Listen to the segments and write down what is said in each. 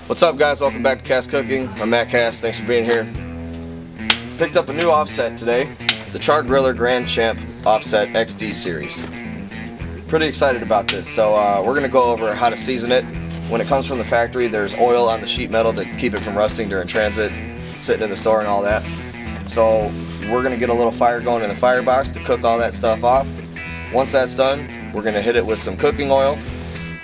What's up, guys? Welcome back to Cast Cooking. I'm Matt Cass. Thanks for being here. Picked up a new offset today, the Char Griller Grand Champ Offset XD Series. Pretty excited about this. So we're going to go over how to season it. When it comes from the factory, there's oil on the sheet metal to keep it from rusting during transit, sitting in the store and all that. So we're going to get a little fire going in the firebox to cook all that stuff off. Once that's done, we're going to hit it with some cooking oil,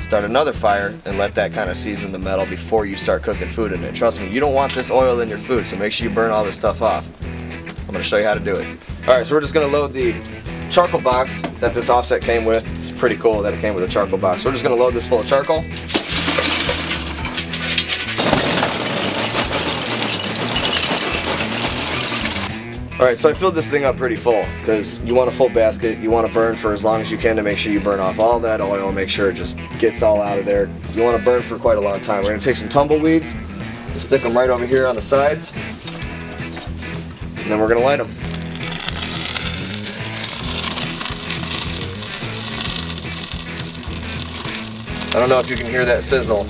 start another fire, and let that kind of season the metal before you start cooking food in it. Trust me, you don't want this oil in your food, so make sure you burn all this stuff off. I'm going to show you how to do it. Alright, so we're just going to load the charcoal box that this offset came with. It's pretty cool that it came with a charcoal box. So we're just going to load this full of charcoal. Alright, so I filled this thing up pretty full because you want a full basket. You want to burn for as long as you can to make sure you burn off all that oil, make sure it just gets all out of there. You want to burn for quite a long time. We're going to take some tumbleweeds, just stick them right over here on the sides, and then we're going to light them. I don't know if you can hear that sizzle,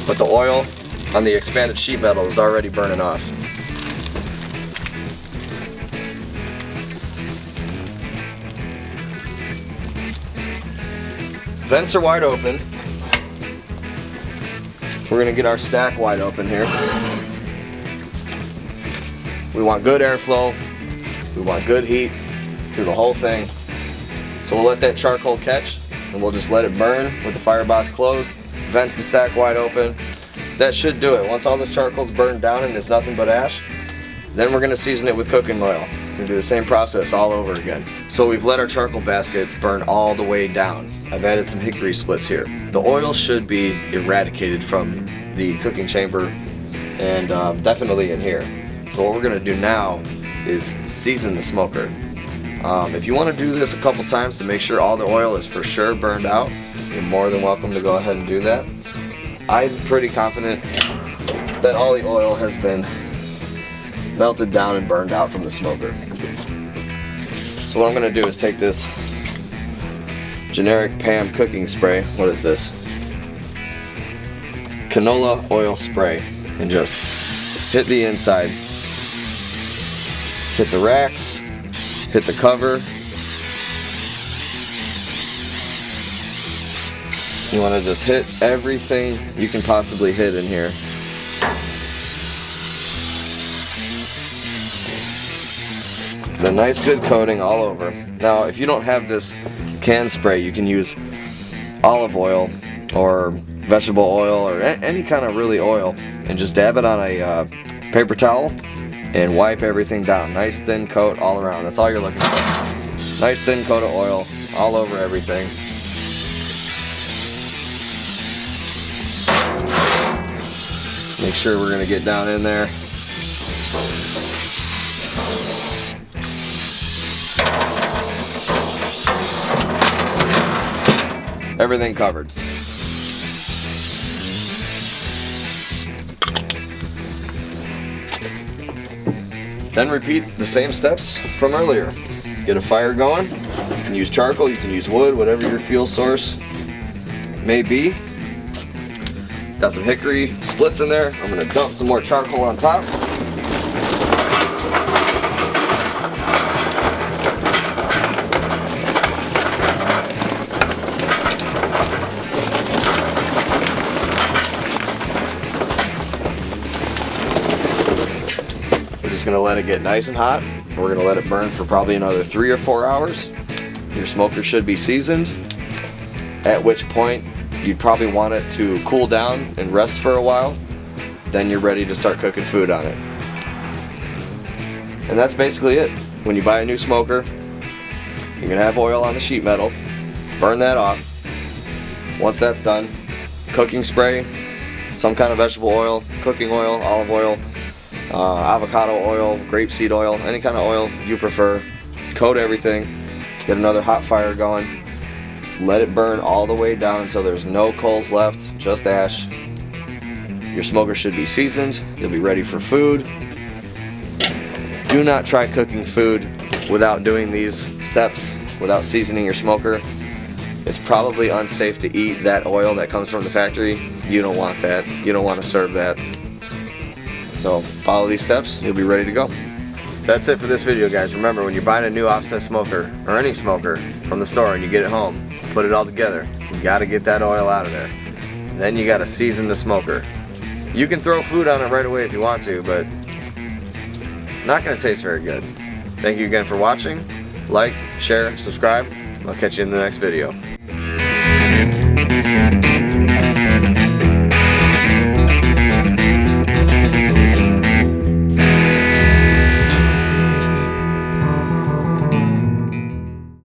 but the oil on the expanded sheet metal is already burning off. Vents are wide open. We're going to get our stack wide open here. We want good airflow. We want good heat through the whole thing. So we'll let that charcoal catch and we'll just let it burn with the firebox closed. Vents and stack wide open. That should do it. Once all this charcoal's burned down and it's nothing but ash, then we're going to season it with cooking oil. We're going to do the same process all over again. So we've let our charcoal basket burn all the way down. I've added some hickory splits here. The oil should be eradicated from the cooking chamber and definitely in here. So what we're going to do now is season the smoker. If you want to do this a couple times to make sure all the oil is for sure burned out, you're more than welcome to go ahead and do that. I'm pretty confident that all the oil has been melted down and burned out from the smoker. So what I'm going to do is take this generic Pam cooking spray. What is this? Canola oil spray, and just hit the inside. Hit the racks, hit the cover. You want to just hit everything you can possibly hit in here. Get a nice good coating all over. Now if you don't have this can spray, you can use olive oil or vegetable oil or any kind of really oil and just dab it on a paper towel and wipe everything down. Nice thin coat all around. That's all you're looking for. Nice thin coat of oil all over everything. Make sure we're going to get down in there. Everything covered. Then repeat the same steps from earlier. Get a fire going. You can use charcoal, you can use wood, whatever your fuel source may be. Got some hickory splits in there. I'm going to dump some more charcoal on top. Just going to let it get nice and hot. We're going to let it burn for probably another 3 or 4 hours. Your smoker should be seasoned, at which point you'd probably want it to cool down and rest for a while. Then you're ready to start cooking food on it. And that's basically it. When you buy a new smoker, you're going to have oil on the sheet metal. Burn that off. Once that's done, cooking spray, some kind of vegetable oil, cooking oil, olive oil, avocado oil, grapeseed oil, any kind of oil you prefer. Coat everything, get another hot fire going, let it burn all the way down until there's no coals left, just ash. Your smoker should be seasoned, you'll be ready for food. Do not try cooking food without doing these steps, without seasoning your smoker. It's probably unsafe to eat that oil that comes from the factory. You don't want that. You don't want to serve that. So follow these steps, you'll be ready to go. That's it for this video, guys. Remember, when you're buying a new offset smoker or any smoker from the store and you get it home, put it all together. You got to get that oil out of there. And then you got to season the smoker. You can throw food on it right away if you want to, but not going to taste very good. Thank you again for watching. Like, share, subscribe. I'll catch you in the next video.